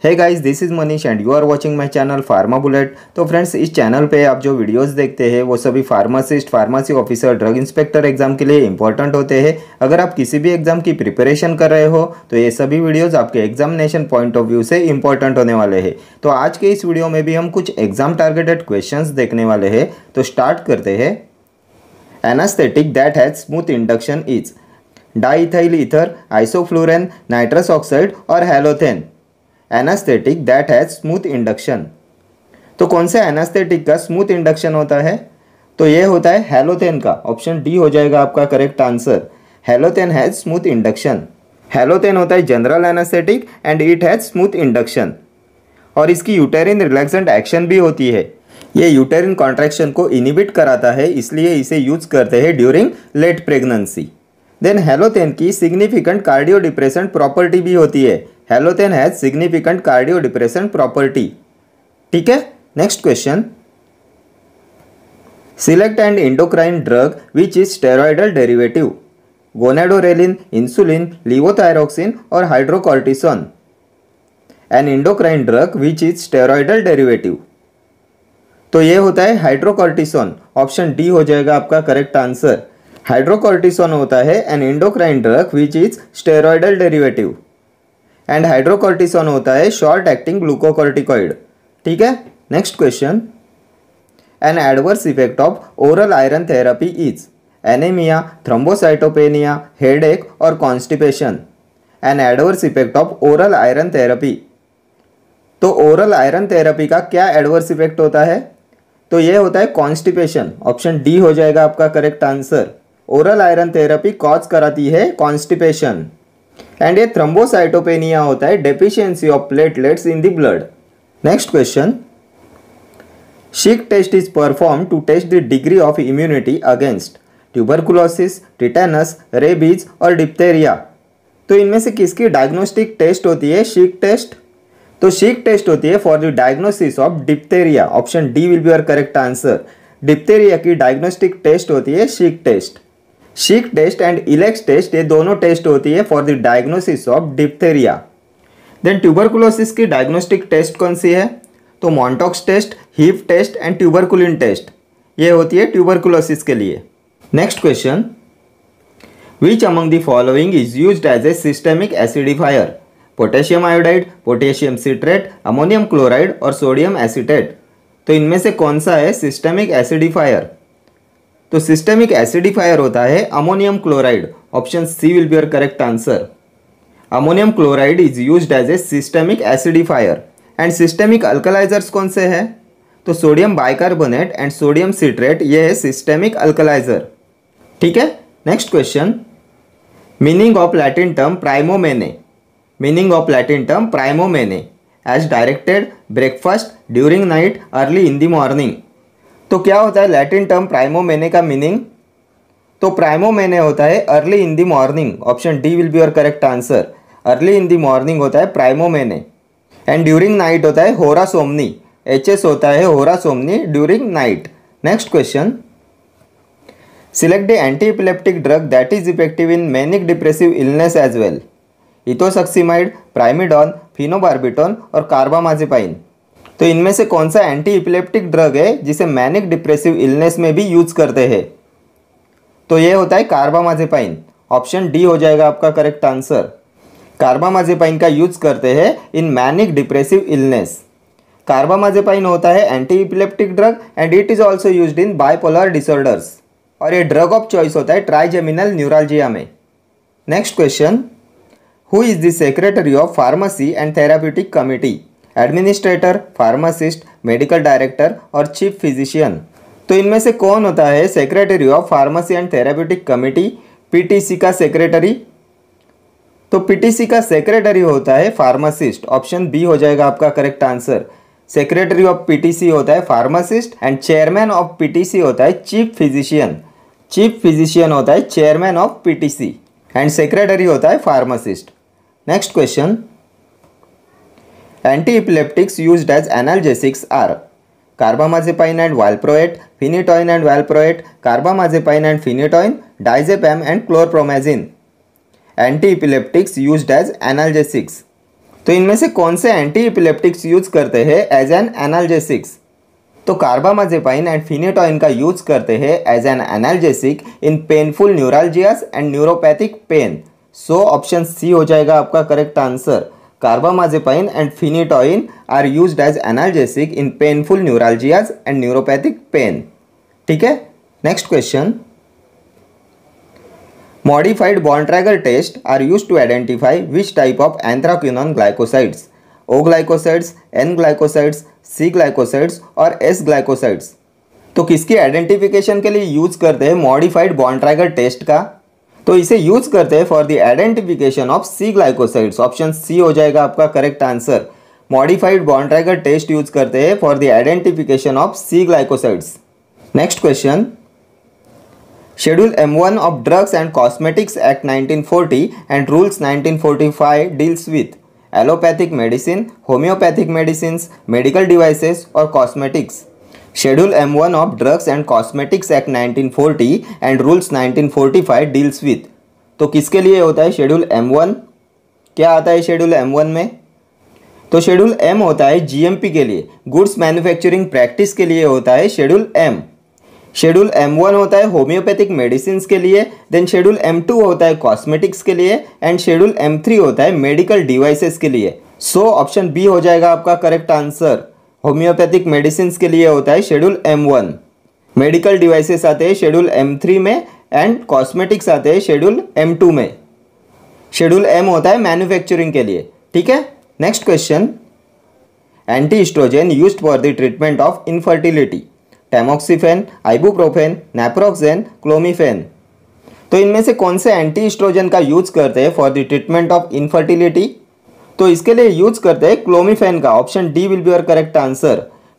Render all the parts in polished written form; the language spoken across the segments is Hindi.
Hey guys, this is Manish and you are watching my channel Pharma Bullet. तो फ्रेंड्स, इस चैनल पे आप जो वीडियोस देखते हैं वो सभी pharmacist, pharmacy officer, drug inspector exam के लिए इंपॉर्टेंट होते हैं। अगर आप किसी भी एग्जाम की प्रिपरेशन कर रहे हो तो ये सभी वीडियोस आपके एग्जामिनेशन पॉइंट ऑफ व्यू से इंपॉर्टेंट होने वाले हैं। तो आज के इस वीडियो में भी हम कुछ एग्जाम टारगेटेड क्वेश्चंस देखने वाले हैं। तो स्टार्ट करते हैं। Anaesthetic that has smooth induction is diethyl ether, isoflurane, nitrous oxide और halothane. Anaesthetic that has smooth induction. तो कौन से एनास्थेटिक का स्मूथ इंडक्शन होता है? तो ये होता है हैलोथेन का। ऑप्शन डी हो जाएगा आपका correct answer. हैलोथेन has smooth induction. हैलोथेन होता है general anaesthetic and it has smooth induction. और इसकी यूटेरिन रिलैक्सेंट एक्शन भी होती है। ये यूटेरिन कॉन्ट्रैक्शन को इनिबिट कराता है, इसलिए इसे यूज करते हैं during late pregnancy. Then halothane की सिग्निफिकेंट कार्डियो डिप्रेसेंट प्रॉपर्टी भी होती है। Halothane has significant cardio depressant property. ठीक है, next question. Select and endocrine drug which is steroidal derivative. Gonadorelin, insulin, levothyroxine और hydrocortisone. An endocrine drug which is steroidal derivative. तो ये होता है हाइड्रोकॉर्टिसोन। ऑप्शन डी हो जाएगा आपका करेक्ट आंसर। हाइड्रोकॉर्टिसोन होता है an endocrine drug which is steroidal derivative and hydrocortisone होता है शॉर्ट एक्टिंग ग्लूकोकॉर्टिकॉइड। ठीक है, next question. An adverse effect of oral iron therapy is anaemia, thrombocytopenia, headache और constipation. An adverse effect of oral iron therapy. तो ओरल आयरन थेरेपी का क्या एडवर्स इफेक्ट होता है? तो ये होता है कॉन्स्टिपेशन। ऑप्शन डी हो जाएगा आपका correct answer. Oral iron therapy cause कराती है कॉन्स्टिपेशन। एंड ये थ्रोम्बोसाइटोपेनिया होता है deficiency of platelets in the blood. Next question. Schick test is perform to test the degree of immunity against tuberculosis, tetanus, rabies और डिप्थेरिया। तो इनमें से किसकी डायग्नोस्टिक टेस्ट होती है शिक टेस्ट? तो शिक टेस्ट होती है for the diagnosis of diphtheria. Option D will be your correct answer. Diphtheria की डायग्नोस्टिक टेस्ट होती है शिक टेस्ट। शिक टेस्ट एंड इलेक्स टेस्ट, ये दोनों टेस्ट होती है for the diagnosis of diphtheria. Then tuberculosis की डायग्नोस्टिक टेस्ट कौन सी है? तो Mantoux test, heaf test and tuberculin test, ये होती है ट्यूबरकुलोसिस के लिए। Next question. Which among the following is used as a systemic acidifier? Potassium iodide, potassium citrate, ammonium chloride और सोडियम एसीटेट। तो इनमें से कौन सा है सिस्टेमिक एसिडिफायर? तो सिस्टेमिक एसिडिफायर होता है ammonium chloride. Option C will be your correct answer. Ammonium chloride is used as a systemic acidifier. And systemic alkalisers कौन से हैं? तो sodium bicarbonate and sodium citrate, ये है सिस्टेमिक अल्कलाइजर। ठीक है, next question. Meaning of Latin term primo mane. Meaning of Latin term primo mane as directed, breakfast, during night, early in the morning. तो क्या होता है लैटिन टर्म प्राइमोमेने का मीनिंग? तो प्राइमोमेने होता है early in the morning. Option D will be your correct answer. Early in the morning होता है प्राइमोमेने। एंड ड्यूरिंग नाइट होता है होरा सोमनी। एचएस होता है hora somni during night. Next question. Select the anti epileptic drug that is effective in manic depressive illness as well. Ethosuximide, primidone, phenobarbitone और कार्बामाजेपाइन। तो इनमें से कौन सा एंटी एपिलेप्टिक ड्रग है जिसे मैनिक डिप्रेसिव इलनेस में भी यूज करते हैं? तो ये होता है कार्बामाजेपाइन। ऑप्शन डी हो जाएगा आपका करेक्ट आंसर। कार्बामाजेपाइन का यूज करते हैं इन मैनिक डिप्रेसिव इलनेस। कार्बामाजेपाइन होता है anti epileptic drug and it is also used in bipolar disorders. और ये ड्रग ऑफ चॉइस होता है ट्राइजेमिनल न्यूरालजिया में। Next question. Who is the secretary of pharmacy and therapeutic committee? Administrator, pharmacist, medical director और चीफ फिजिशियन। तो इनमें से कौन होता है secretary of pharmacy and therapeutic committee? PTC का सेक्रेटरी। तो पीटीसी का सेक्रेटरी होता है फार्मासिस्ट। ऑप्शन बी हो जाएगा आपका correct answer. Secretary of PTC होता है pharmacist and chairman of PTC होता है चीफ फिजिशियन। चीफ फिजिशियन होता है chairman of PTC and secretary होता है pharmacist. Next question. Anti-epileptics used as analgesics are carbamazepine and valproate, phenytoin and valproate, carbamazepine and phenytoin, diazepam and chlorpromazine. Anti-epileptics used as analgesics. तो इनमें से कौन से एंटी इपिलेप्टिक्स यूज करते हैं एज एन एनाल्जेसिक्स? तो कार्बामाजेपाइन एंड फिनेटोइन का यूज करते हैं as an analgesic in painful neuralgias and neuropathic pain. So option C हो जाएगा आपका correct answer. Carbamazepine and phenytoin are used as analgesic in painful neuralgias and neuropathic pain. ठीक है, next question. Modified Bontrager tests are used to identify which type of anthraquinone glycosides, O glycosides, N glycosides, C glycosides और S glycosides। तो किसकी आइडेंटिफिकेशन के लिए यूज करते हैं मॉडिफाइड बॉन्ट्रैगर टेस्ट का? तो इसे यूज करते हैं for the identification of C glycosides. Option C हो जाएगा आपका correct answer. Modified Borntrager test use करते हैं for the identification of C glycosides. Next question. Schedule M1 of Drugs and Cosmetics Act 1940 and Rules 1945 deals with allopathic medicine, homeopathic medicines, medical devices और cosmetics। Schedule M1 of Drugs and Cosmetics Act 1940 and Rules 1945 deals with। तो किसके लिए होता है शेड्यूल M1? क्या आता है शेड्यूल M1 में? तो शेड्यूल M होता है GMP के लिए, गुड्स मैन्युफैक्चरिंग प्रैक्टिस के लिए होता है शेड्यूल M। शेड्यूल M1 होता है होम्योपैथिक मेडिसिन के लिए, देन शेड्यूल M2 होता है कॉस्मेटिक्स के लिए एंड शेड्यूल M3 होता है मेडिकल डिवाइसेस के लिए। सो ऑप्शन बी हो जाएगा आपका करेक्ट आंसर। होम्योपैथिक मेडिसिन के लिए होता है शेड्यूल M1, मेडिकल डिवाइसेस आते हैं शेड्यूल M3 में एंड कॉस्मेटिक्स आते हैं शेड्यूल M2 में। शेड्यूल M होता है मैन्युफैक्चरिंग के लिए। ठीक है, next question. Anti oestrogen used for the treatment of infertility, tamoxifen, ibuprofen, naproxen, clomiphene. तो इनमें से कौन से एंटी एस्ट्रोजन का यूज करते हैं for the treatment of infertility? तो इसके लिए यूज करते हैं क्लोमिफेन का। Option D will be your correct answer.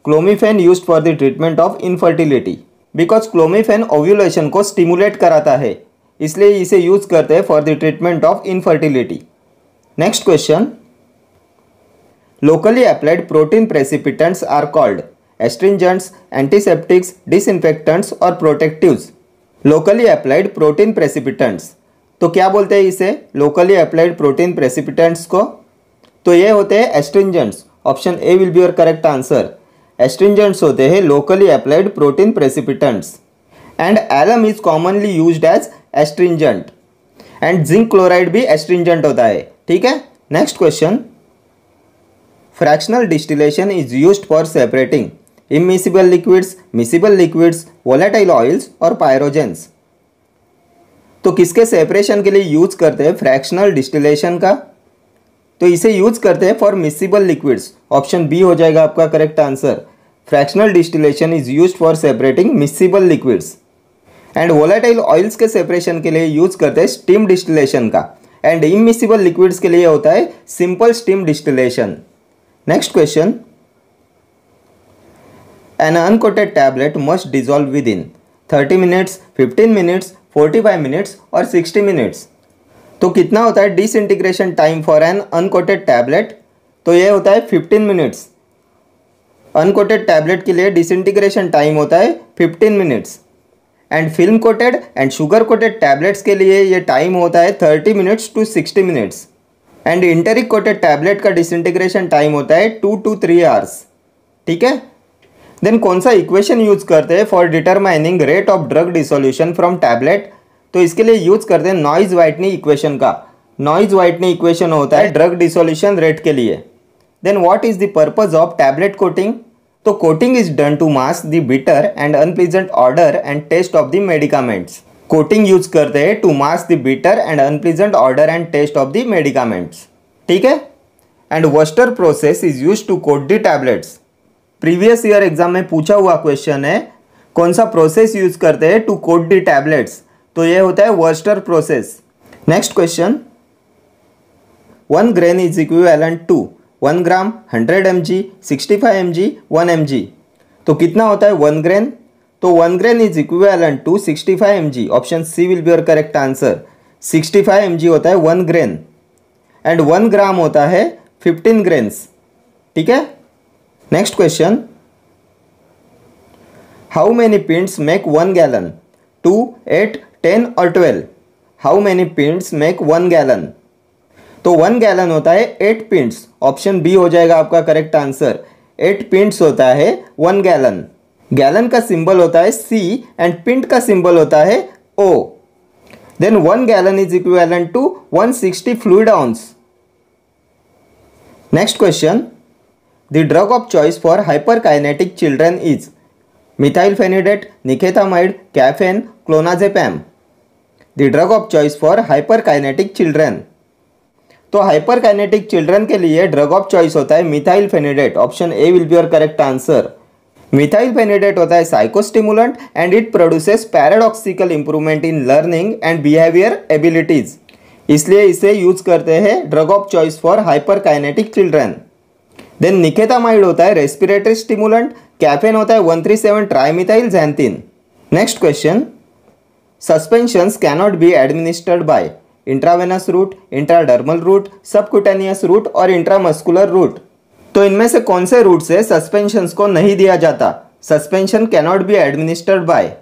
Clomiphene used for the treatment of infertility because clomiphene ovulation को स्टिमुलेट कराता है, इसलिए इसे यूज करते हैं for the treatment of infertility. Next question. Locally applied protein precipitants are called astringents, antiseptics, disinfectants और protectives. Locally applied protein precipitants, तो क्या बोलते हैं इसे लोकली अप्लाइड प्रोटीन प्रेसिपिटेंट्स को? तो ये होते हैं astringents. Option A will be your correct answer. Astringents होते हैं locally applied protein precipitants and alum is commonly used as astringent and zinc chloride भी एस्ट्रिंजेंट होता है। ठीक है, next question. Fractional distillation is used for separating immiscible liquids, miscible liquids, volatile oils और पायरोजेंस। तो किसके सेपरेशन के लिए यूज करते हैं फ्रैक्शनल डिस्टिलेशन का? तो इसे यूज करते हैं for miscible liquids. Option B हो जाएगा आपका correct answer. Fractional distillation is used for separating miscible liquids and volatile oils के सेपरेशन के लिए यूज करते हैं स्टीम डिस्टिलेशन का एंड इमिसिबल लिक्विड्स के लिए होता है simple steam distillation. Next question. An uncoated tablet must dissolve within 30 minutes, 15 minutes, 45 minutes और 60 minutes। तो कितना होता है disintegration time for an uncoated tablet? तो ये होता है 15 मिनट्स। अनकोटेड टैबलेट के लिए डिसइंटीग्रेशन टाइम होता है 15 minutes and film coated and sugar coated tablets के लिए ये टाइम होता है 30 minutes to 60 minutes and enteric coated tablet का डिसइंटीग्रेशन टाइम होता है 2 to 3 आवर्स। ठीक है, देन कौन सा इक्वेशन यूज करते हैं for determining rate of drug dissolution from tablet? तो इसके लिए यूज करते हैं नॉइज वाइटनी इक्वेशन का। नॉइज वाइटनी इक्वेशन होता है ड्रग डिसोल्यूशन रेट के लिए। Then what is the purpose of tablet coating? तो coating is done to mask the bitter and unpleasant odour and taste of the medicaments. Coating use करते हैं to mask the bitter and unpleasant odour and taste of the medicaments. ठीक है, and Wurster process is use to coat the tablets. Previous year exam में पूछा हुआ क्वेश्चन है कौन सा प्रोसेस यूज करते हैं टू कोट द टैबलेट्स? तो ये होता है Wurster process. Next question. 1 grain is equivalent to 1 gram, 100 mg, 65 mg, 1 mg। तो कितना होता है 1 grain? तो 1 grain is equivalent to 65 mg। Option C will be your correct answer. 65 mg होता है 1 grain एंड 1 ग्राम होता है 15 grains। ठीक है, next question. How many pints make 1 gallon? 2, 8, 10 और 12। How many pints make 1 gallon? तो 1 गैलन होता है 8 पिंट्स, ऑप्शन बी हो जाएगा आपका करेक्ट आंसर। 8 पिंट्स होता है 1 गैलन। गैलन का सिंबल होता है C एंड पिंट का सिंबल होता है O। Then 1 gallon is equivalent to 160 fluid ounce. Next question, the drug of choice for hyperkinetic children is methylphenidate, nikethamide, caffeine, clonazepam. The drug of choice for hyperkinetic children. तो हाइपरकाइनेटिक चिल्ड्रन के लिए ड्रग ऑफ चॉइस होता है methylphenidate, option A will be your correct answer. Methylphenidate होता है psychostimulant and it produces paradoxical improvement in learning and behaviour abilities, इसलिए इसे यूज करते हैं drug of choice for hyperkinetic children. Then nikethamide होता है रेस्पिरेटरी स्टिमुलेंट, कैफेन होता है 137 trimethyl xanthine। Next question, suspensions cannot be administered by intravenous route, intradermal route, subcutaneous route और इंट्रामस्कुलर रूट। तो इनमें से कौन से रूट से सस्पेंशंस को नहीं दिया जाता? Suspension cannot be administered bye,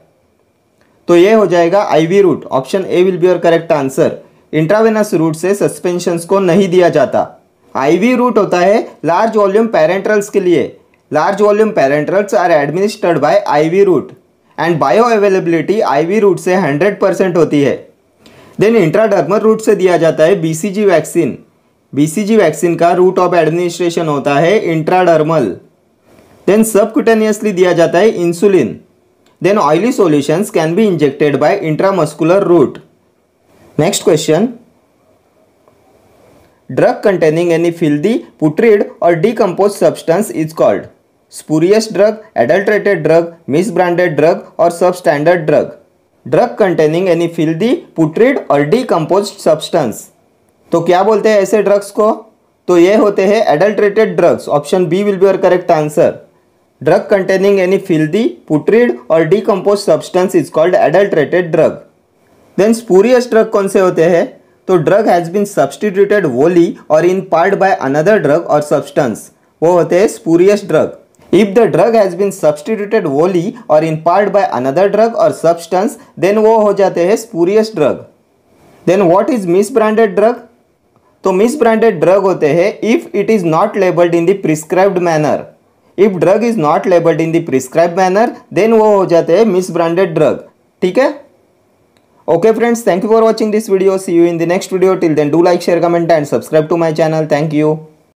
तो ये हो जाएगा IV route, option A will be your correct answer. Intravenous route से सस्पेंशंस को नहीं दिया जाता। आईवी रूट होता है लार्ज वॉल्यूम पैरेंट्रल्स के लिए। Large volume parenterals are administered by IV route and bioavailability IV route से 100% होती है। देन इंट्राडर्मल रूट से दिया जाता है बीसीजी वैक्सीन। बीसीजी वैक्सीन का रूट ऑफ एडमिनिस्ट्रेशन होता है इंट्राडर्मल। देन सबक्यूटेनियसली दिया जाता है insulin. Then oily solutions can be injected by intramuscular route. Next question, drug containing any filthy, putrid और decompose substance is called spurious drug, adulterated drug, misbranded drug और substandard drug. Drug containing any filthy, putrid और डिकम्पोज्ड सब्सटेंस, तो क्या बोलते हैं ऐसे ड्रग्स को? तो ये होते हैं adulterated drugs, option B will be your correct answer. Drug containing any filthy, putrid और decomposed substance is called adulterated drug. Then spurious drug कौन से होते हैं? तो ड्रग हैज बीन सब्सटीट्यूटेड वोली और in part by another drug और सब्सटेंस, वो होते हैं spurious drug. If the drug has been substituted wholly or in part by another drug or substance, then वो हो जाते हैं spurious drug. Then what is misbranded drug? तो misbranded drug होते हैं if it is not labeled in the prescribed manner. If drug is not labeled in the prescribed manner, then वो हो जाते हैं misbranded drug. ठीक है? Okay friends, thank you for watching this video. See you in the next video. Till then, do like, share, comment and subscribe to my channel. Thank you.